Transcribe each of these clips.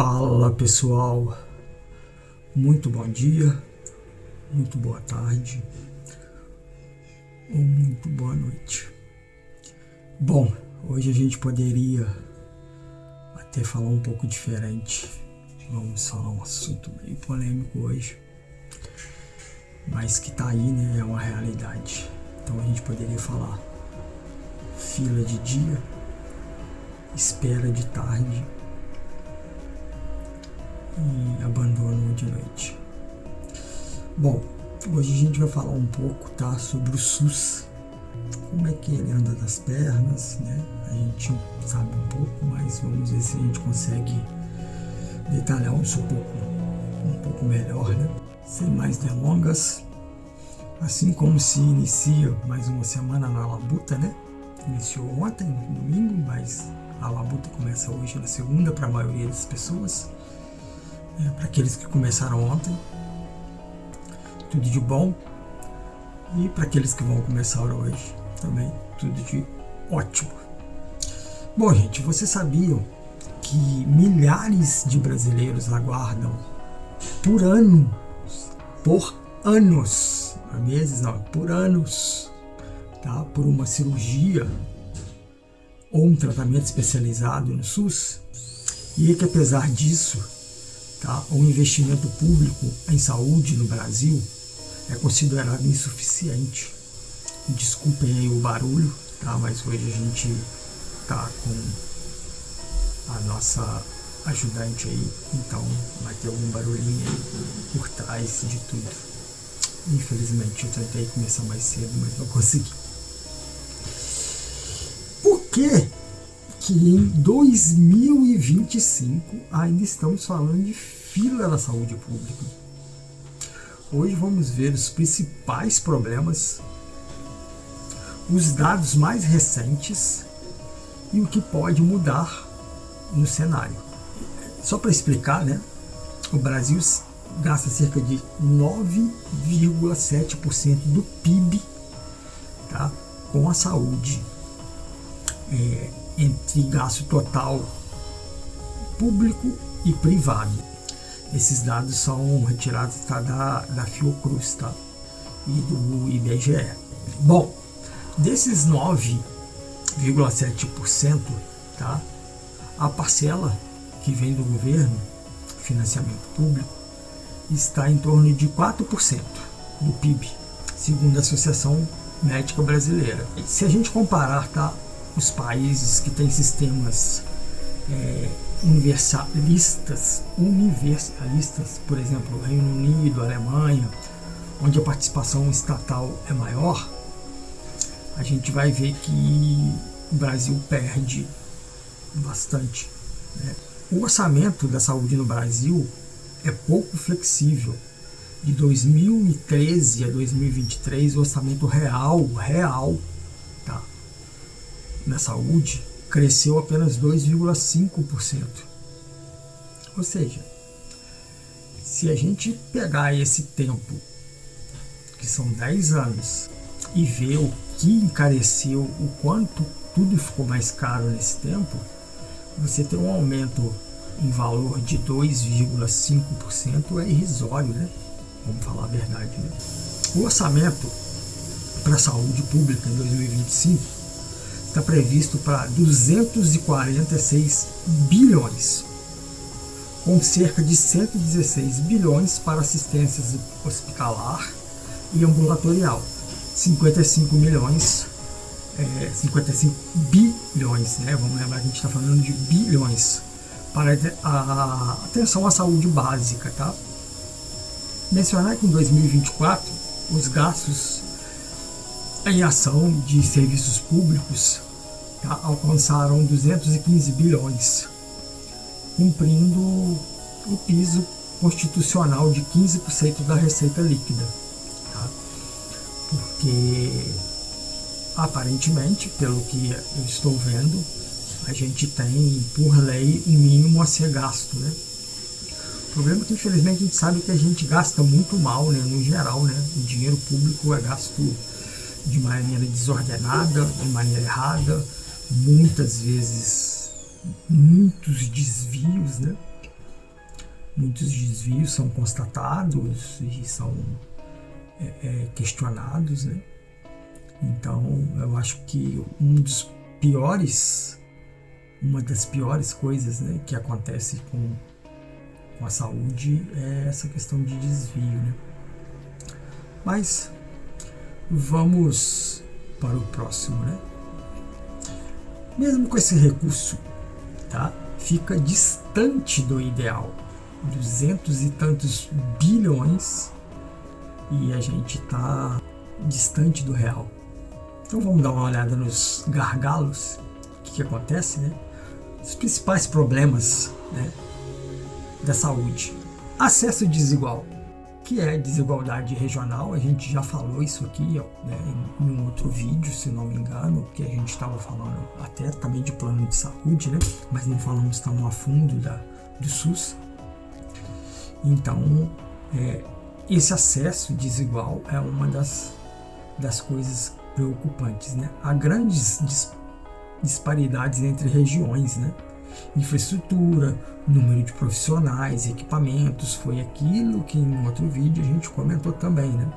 Fala pessoal, muito bom dia, muito boa tarde ou muito boa noite. Bom, hoje a gente poderia até falar um pouco diferente. Vamos falar um assunto meio polêmico hoje, mas que tá aí, né? É uma realidade. Então a gente poderia falar fila de dia, espera de tarde e abandono de noite. Bom, hoje a gente vai falar um pouco, tá, sobre o SUS, como é que ele anda das pernas, né? A gente sabe um pouco, mas vamos ver se a gente consegue detalhar isso um pouco melhor, né? Sem mais delongas, assim como se inicia mais uma semana na Labuta, né? Iniciou ontem, no domingo, mas a Labuta começa hoje na segunda para a maioria das pessoas. Para aqueles que começaram ontem, tudo de bom. E para aqueles que vão começar hoje, também tudo de ótimo. Bom, gente, vocês sabiam que milhares de brasileiros aguardam por anos, não meses não, por anos, tá? Por uma cirurgia ou um tratamento especializado no SUS, e que apesar disso, tá, o investimento público em saúde no Brasil é considerado insuficiente. Desculpem aí o barulho, tá, mas hoje a gente tá com a nossa ajudante aí, então vai ter algum barulhinho aí por trás de tudo. Infelizmente eu tentei começar mais cedo, mas não consegui. Por que em 2025 ainda estamos falando de fila na saúde pública? Hoje vamos ver os principais problemas, os dados mais recentes e o que pode mudar no cenário. Só para explicar, né? O Brasil gasta cerca de 9,7% do PIB, tá, com a saúde. Entre gasto total público e privado. Esses dados são retirados, tá, da Fiocruz, tá, e do IBGE. Bom, desses 9,7%, tá, a parcela que vem do governo, financiamento público, está em torno de 4% do PIB, segundo a Associação Médica Brasileira. Se a gente comparar, tá, os países que têm sistemas universalistas, por exemplo, Reino Unido, Alemanha, onde a participação estatal é maior, a gente vai ver que o Brasil perde bastante, né? O orçamento da saúde no Brasil é pouco flexível. De 2013 a 2023, o orçamento real, tá, na saúde cresceu apenas 2,5%. Ou seja, se a gente pegar esse tempo, que são 10 anos, e ver o que encareceu, o quanto tudo ficou mais caro nesse tempo, você ter um aumento em valor de 2,5% é irrisório, né? Vamos falar a verdade, né? O orçamento para a saúde pública em 2025 está previsto para 246 bilhões, com cerca de 116 bilhões para assistência hospitalar e ambulatorial, 55 bilhões, né? Vamos lembrar que a gente está falando de bilhões para a atenção à saúde básica, tá? Mencionar que em 2024 os gastos em ação de serviços públicos, tá, alcançaram 215 bilhões, cumprindo o piso constitucional de 15% da receita líquida, tá? Porque aparentemente, pelo que eu estou vendo, a gente tem por lei um mínimo a ser gasto, né? O problema é que infelizmente a gente sabe que a gente gasta muito mal, né, no geral, né? O dinheiro público é gasto de maneira desordenada, de maneira errada, muitas vezes muitos desvios, né? muitos desvios são constatados e são questionados, né? Então, eu acho que uma das piores coisas, né, que acontece com a saúde é essa questão de desvio, né? Mas vamos para o próximo, né? Mesmo com esse recurso, tá, fica distante do ideal, 200 e tantos bilhões, e a gente está distante do real. Então vamos dar uma olhada nos gargalos, o que acontece, né? Os principais problemas, né, da saúde. Acesso desigual, que é desigualdade regional. A gente já falou isso aqui, né, em um outro vídeo, se não me engano, que a gente estava falando até também de plano de saúde, né, mas não falamos tão a fundo do SUS. Então, esse acesso desigual é uma das coisas preocupantes, né? Há grandes disparidades entre regiões, né? Infraestrutura, número de profissionais, equipamentos, foi aquilo que em outro vídeo a gente comentou também, né?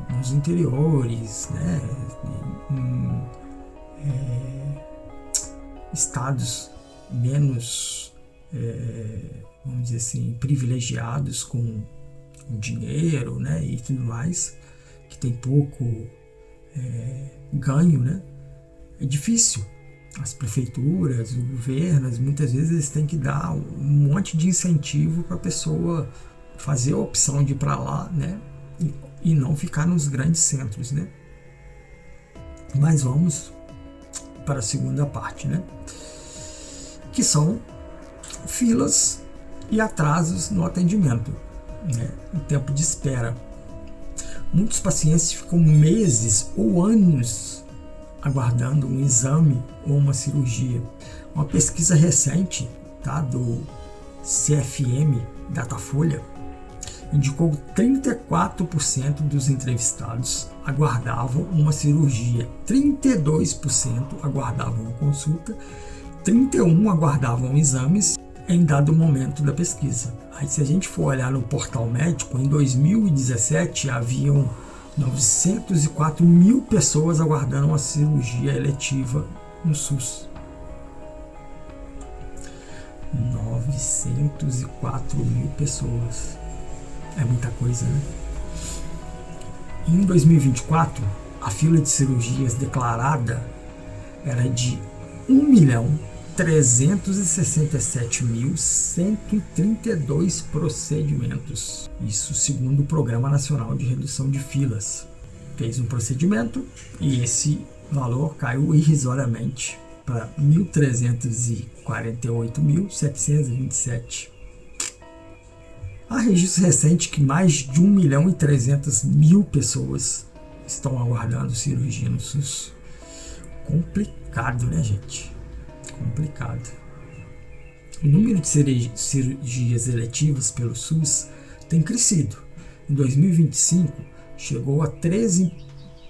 Nos interiores, né? Estados menos, vamos dizer assim, privilegiados com dinheiro, né? E tudo mais, que tem pouco ganho, né? É difícil. As prefeituras, os governos, muitas vezes eles têm que dar um monte de incentivo para a pessoa fazer a opção de ir para lá, né? E não ficar nos grandes centros, né? Mas vamos para a segunda parte, né? Que são filas e atrasos no atendimento, né? O tempo de espera. Muitos pacientes ficam meses ou anos aguardando um exame ou uma cirurgia. Uma pesquisa recente, tá, do CFM Datafolha indicou que 34% dos entrevistados aguardavam uma cirurgia, 32% aguardavam uma consulta, 31% aguardavam exames em dado momento da pesquisa. Aí, se a gente for olhar no portal médico, em 2017 haviam 904 mil pessoas aguardando uma cirurgia eletiva no SUS. 904 mil pessoas. É muita coisa, né? Em 2024, a fila de cirurgias declarada era de 1.367.132 procedimentos. Isso segundo o Programa Nacional de Redução de Filas. Fez um procedimento e esse valor caiu irrisoriamente para 1.348.727. Há registro recente que mais de 1.300.000 pessoas estão aguardando cirurgia no SUS. Complicado, né, gente? Complicado. O número de cirurgias eletivas pelo SUS tem crescido. Em 2025, chegou a 13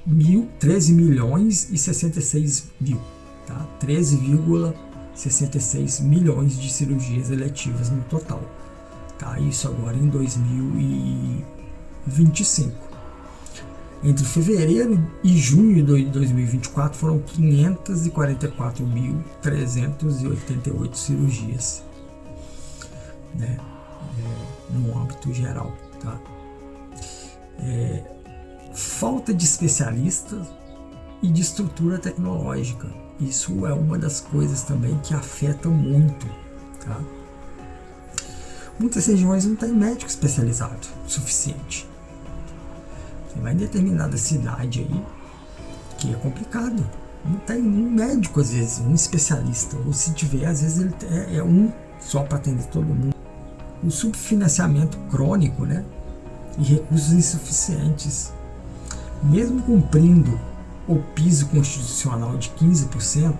milhões e 66 mil. Tá? 13,66 milhões de cirurgias eletivas no total. Tá? Isso agora em 2025. Entre fevereiro e junho de 2024 foram 544.388 cirurgias, né? No âmbito geral. Tá? Falta de especialistas e de estrutura tecnológica. Isso é uma das coisas também que afeta muito. Tá? Muitas regiões não têm médico especializado suficiente. Você vai em determinada cidade aí, que é complicado. Não tem um médico, às vezes, um especialista. Ou se tiver, às vezes ele é um só para atender todo mundo. O subfinanciamento crônico, né? E recursos insuficientes. Mesmo cumprindo o piso constitucional de 15%,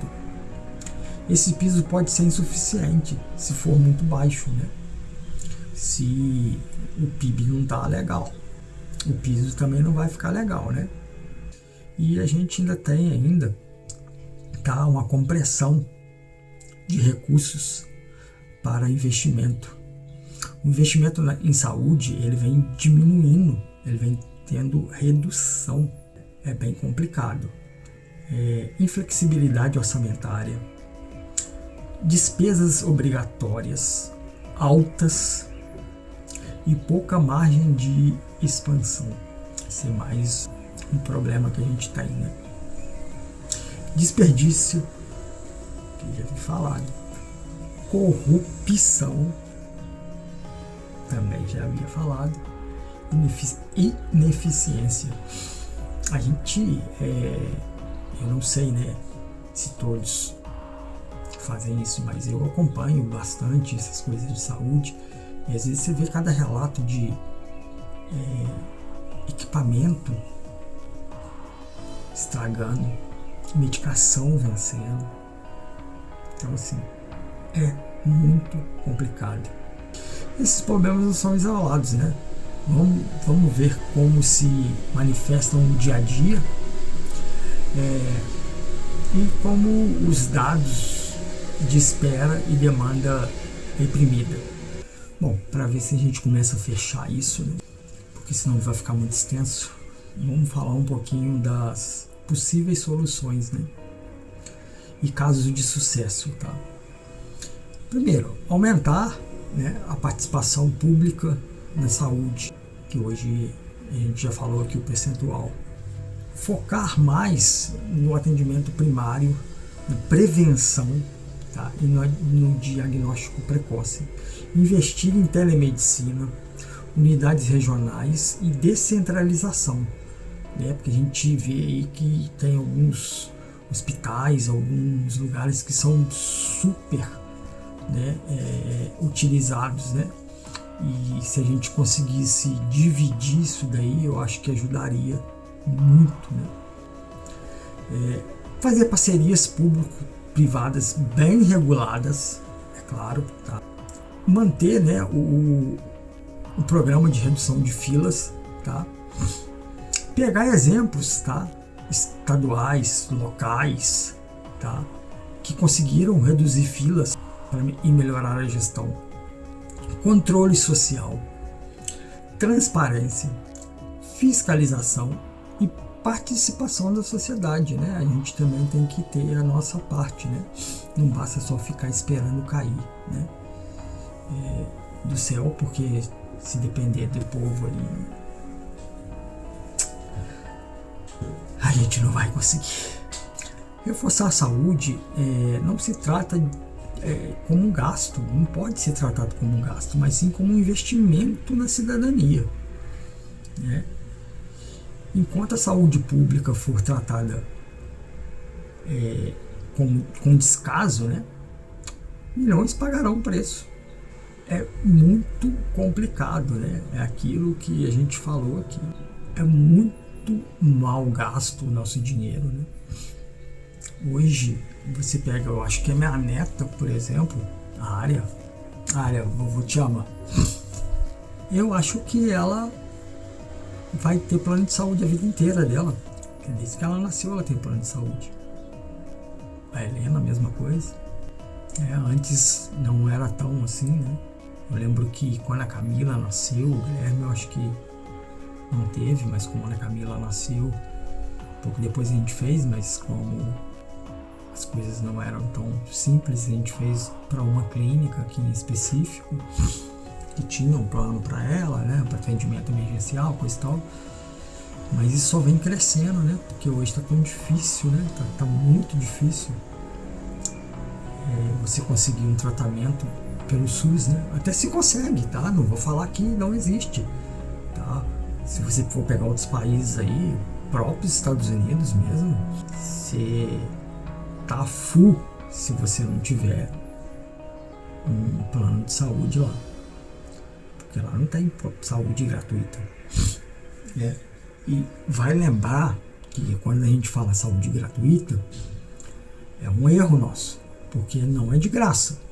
esse piso pode ser insuficiente se for muito baixo, né? Se o PIB não está legal. O piso também não vai ficar legal, né? E a gente ainda tem uma compressão de recursos para investimento. O investimento em saúde, ele vem diminuindo, ele vem tendo redução. É bem complicado. Inflexibilidade orçamentária, despesas obrigatórias altas e pouca margem de expansão. Esse é mais um problema que a gente tem, né? Desperdício, que já foi falado. Corrupção, também já havia falado. Ineficiência. A gente, eu não sei, né, se todos fazem isso, mas eu acompanho bastante essas coisas de saúde e às vezes você vê cada relato de equipamento estragando, medicação vencendo. Então assim, é muito complicado. Esses problemas não são isolados, né? Vamos ver como se manifestam no dia a dia e como os dados de espera e demanda reprimida. Bom, para ver se a gente começa a fechar isso, né? Porque senão vai ficar muito extenso, vamos falar um pouquinho das possíveis soluções, né? E casos de sucesso, tá? Primeiro, aumentar, né, a participação pública na saúde, que hoje a gente já falou aqui o percentual. Focar mais no atendimento primário, na prevenção, tá? E no diagnóstico precoce. Investir em telemedicina, unidades regionais e descentralização, né? Porque a gente vê aí que tem alguns hospitais, alguns lugares que são super, né, utilizados, né? E se a gente conseguisse dividir isso daí, eu acho que ajudaria muito, né? Fazer parcerias público-privadas bem reguladas, é claro, tá? Manter, né, o programa de redução de filas, tá? Pegar exemplos, tá? Estaduais, locais, tá? Que conseguiram reduzir filas e melhorar a gestão. Controle social, transparência, fiscalização e participação da sociedade, né? A gente também tem que ter a nossa parte, né? Não basta só ficar esperando cair, né, do céu, porque se depender do povo ali, a gente não vai conseguir. Reforçar a saúde não se trata como um gasto, não pode ser tratado como um gasto, mas sim como um investimento na cidadania, né? Enquanto a saúde pública for tratada com descaso, né, milhões pagarão o preço. É muito complicado, né? É aquilo que a gente falou aqui. É muito mal gasto o nosso dinheiro, né? Hoje, você pega, eu acho que a minha neta, por exemplo, a área, vovô te ama. Eu acho que ela vai ter plano de saúde a vida inteira dela. Desde que ela nasceu, ela tem plano de saúde. A Helena, a mesma coisa. Antes não era tão assim, né? Eu lembro que quando a Camila nasceu, o Guilherme eu acho que não teve, mas como a Camila nasceu, um pouco depois a gente fez, mas como as coisas não eram tão simples, a gente fez para uma clínica aqui em específico, que tinha um plano para ela, né, para atendimento emergencial, coisa e tal. Mas isso só vem crescendo, né, porque hoje está tão difícil, né, tá muito difícil você conseguir um tratamento pelo SUS, né? Até se consegue, tá? Não vou falar que não existe, tá? Se você for pegar outros países aí, próprios Estados Unidos mesmo, você tá full se você não tiver um plano de saúde lá, porque lá não tem saúde gratuita, né? E vai lembrar que quando a gente fala saúde gratuita, é um erro nosso, porque não é de graça.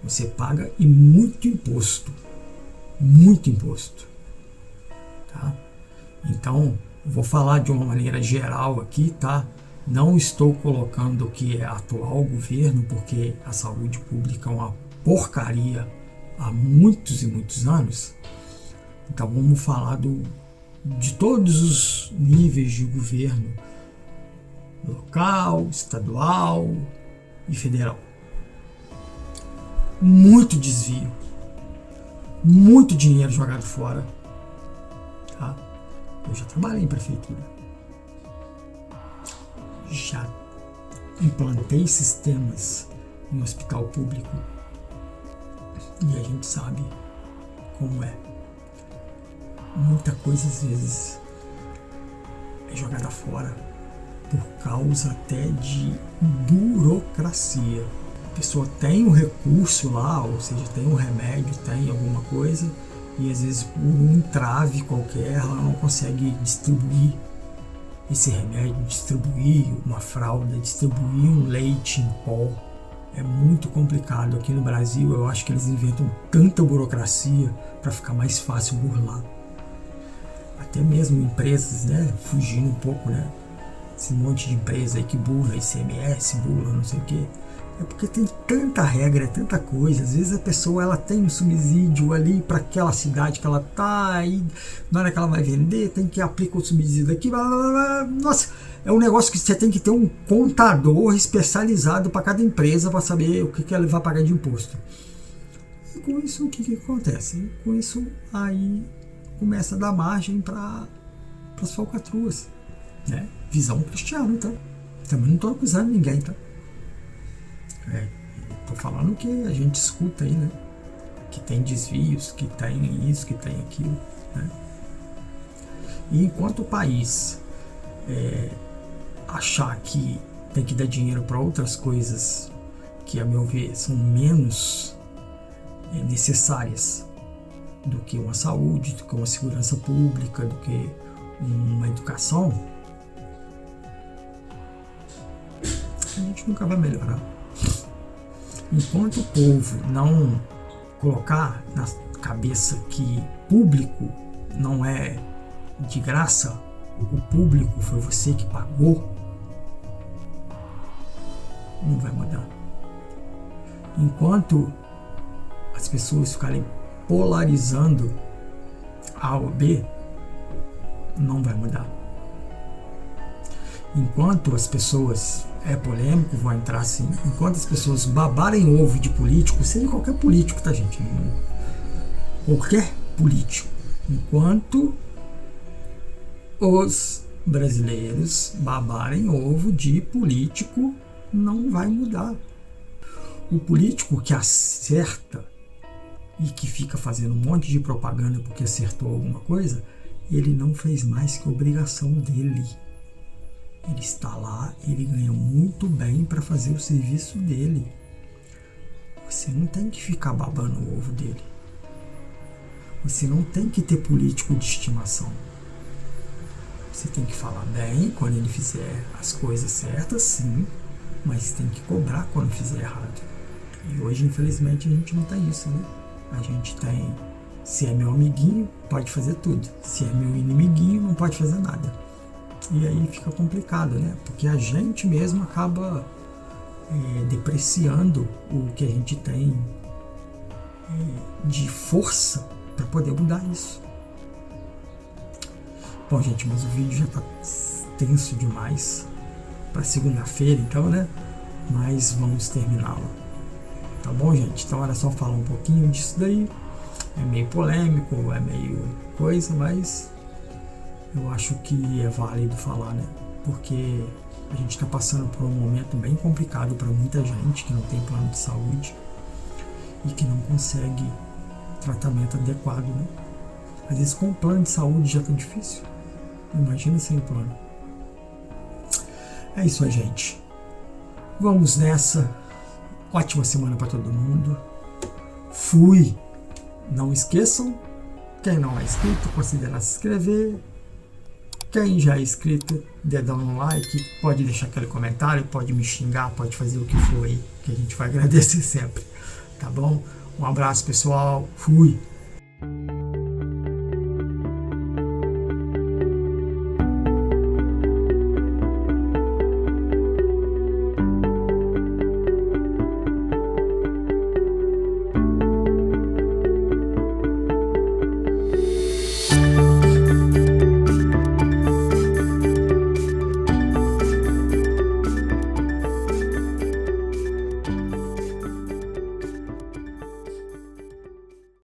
Você paga e muito imposto, tá? Então, vou falar de uma maneira geral aqui, tá? Não estou colocando que é atual governo, porque a saúde pública é uma porcaria há muitos e muitos anos. Então vamos falar de todos os níveis de governo, local, estadual e federal. Muito desvio, muito dinheiro jogado fora. Tá? Eu já trabalhei em prefeitura, já implantei sistemas em hospital público e a gente sabe como é. Muita coisa às vezes é jogada fora por causa até de burocracia. A pessoa tem um recurso lá, ou seja, tem um remédio, tem alguma coisa, e às vezes por um entrave qualquer ela não consegue distribuir esse remédio, distribuir uma fralda, distribuir um leite em pó. É muito complicado. Aqui no Brasil eu acho que eles inventam tanta burocracia para ficar mais fácil burlar. Até mesmo empresas, né, fugindo um pouco, né, esse monte de empresa aí que burla ICMS, burla não sei o que. É porque tem tanta regra, tanta coisa. Às vezes a pessoa ela tem um subsídio ali para aquela cidade que ela tá, aí na hora que ela vai vender tem que aplicar o subsídio aqui, blá, blá, blá. Nossa, é um negócio que você tem que ter um contador especializado para cada empresa para saber o que ela vai pagar de imposto. E com isso o que acontece? Com isso aí começa a dar margem para as falcatruas, né? Visão cristiana, tá? Também não estou acusando ninguém, tá? Tô falando o que a gente escuta aí, né? Que tem desvios, que tem isso, que tem aquilo, né? E enquanto o país achar que tem que dar dinheiro para outras coisas que, a meu ver, são menos necessárias do que uma saúde, do que uma segurança pública, do que uma educação, a gente nunca vai melhorar. Enquanto o povo não colocar na cabeça que público não é de graça, o público foi você que pagou, não vai mudar. Enquanto as pessoas ficarem polarizando A ou B, não vai mudar. Enquanto as pessoas, é polêmico, vou entrar assim, enquanto as pessoas babarem ovo de político, seja qualquer político, tá, gente? Qualquer político. Enquanto os brasileiros babarem ovo de político, não vai mudar. O político que acerta e que fica fazendo um monte de propaganda porque acertou alguma coisa, ele não fez mais que a obrigação dele. Ele está lá, ele ganha muito bem para fazer o serviço dele. Você não tem que ficar babando o ovo dele. Você não tem que ter político de estimação. Você tem que falar bem quando ele fizer as coisas certas, sim, mas tem que cobrar quando fizer errado. E hoje, infelizmente, a gente não tem isso, né? A gente tem, se é meu amiguinho, pode fazer tudo. Se é meu inimiguinho, não pode fazer nada. E aí fica complicado, né? Porque a gente mesmo acaba depreciando o que a gente tem de força para poder mudar isso. Bom, gente, mas o vídeo já tá tenso demais para segunda-feira, então, né? Mas vamos terminá-lo. Tá bom, gente? Então era só falar um pouquinho disso daí. É meio polêmico, é meio coisa, mas eu acho que é válido falar, né? Porque a gente está passando por um momento bem complicado para muita gente que não tem plano de saúde e que não consegue tratamento adequado, né? Às vezes com o plano de saúde já tá difícil. Imagina sem plano. É isso aí, gente. Vamos nessa. Ótima semana para todo mundo. Fui! Não esqueçam, quem não é inscrito, considera se inscrever. Quem já é inscrito, dedão no like, pode deixar aquele comentário, pode me xingar, pode fazer o que for aí, que a gente vai agradecer sempre. Tá bom? Um abraço, pessoal. Fui!